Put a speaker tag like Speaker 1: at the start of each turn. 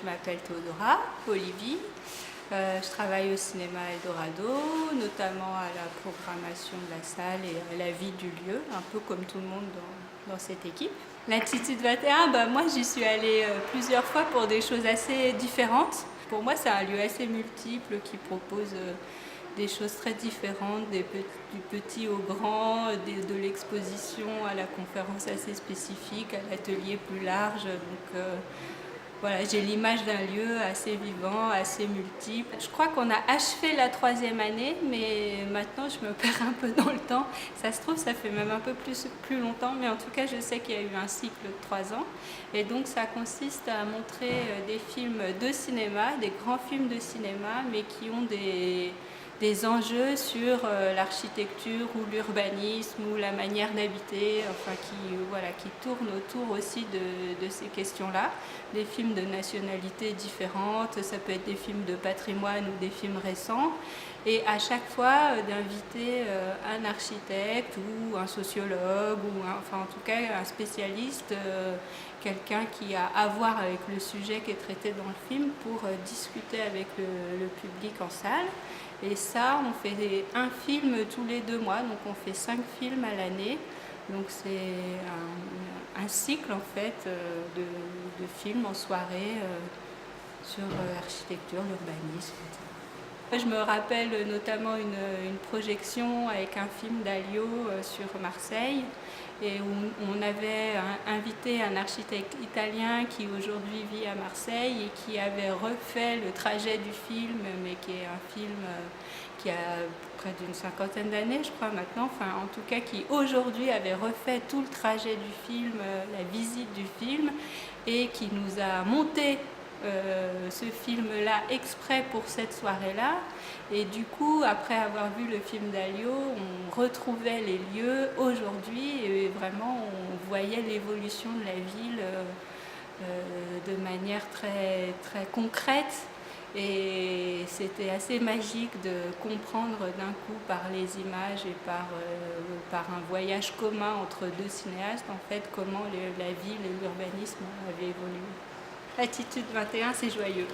Speaker 1: m'appelle Théodora Olivier. Je travaille au cinéma Eldorado, notamment à la programmation de la salle et à la vie du lieu, un peu comme tout le monde dans cette équipe. Latitude 21, moi j'y suis allée plusieurs fois pour des choses assez différentes. Pour moi c'est un lieu assez multiple qui propose des choses très différentes, du petit au grand, de l'exposition à la conférence assez spécifique, à l'atelier plus large. Donc voilà, j'ai l'image d'un lieu assez vivant, assez multiple. Je crois qu'on a achevé la 3e année, mais maintenant je me perds un peu dans le temps. Ça se trouve, ça fait même un peu plus longtemps, mais en tout cas, je sais qu'il y a eu un cycle de 3 ans. Et donc, ça consiste à montrer des films de cinéma, des grands films de cinéma, mais qui ont des enjeux sur l'architecture ou l'urbanisme ou la manière d'habiter, enfin qui tournent autour aussi de ces questions-là. Des films de nationalités différentes, ça peut être des films de patrimoine ou des films récents. Et à chaque fois d'inviter un architecte ou un sociologue, ou enfin en tout cas un spécialiste, quelqu'un qui a à voir avec le sujet qui est traité dans le film pour discuter avec le public en salle. Et ça, on fait un film tous les 2 mois, donc on fait 5 films à l'année. Donc c'est un cycle en fait de films en soirée sur l'architecture, l'urbanisme. Je me rappelle notamment une projection avec un film d'Alio sur Marseille, et où on avait invité un architecte italien qui aujourd'hui vit à Marseille et qui avait refait le trajet du film, mais qui est un film qui a près d'une 50aine d'années, je crois maintenant, enfin en tout cas qui aujourd'hui avait refait tout le trajet du film, la visite du film, et qui nous a monté ce film-là exprès pour cette soirée-là. Et du coup, après avoir vu le film d'Alio, on retrouvait les lieux aujourd'hui et vraiment on voyait l'évolution de la ville de manière très, très concrète. Et c'était assez magique de comprendre d'un coup par les images et par un voyage commun entre 2 cinéastes, en fait, comment la ville et l'urbanisme avaient évolué. Latitude 21, c'est joyeux.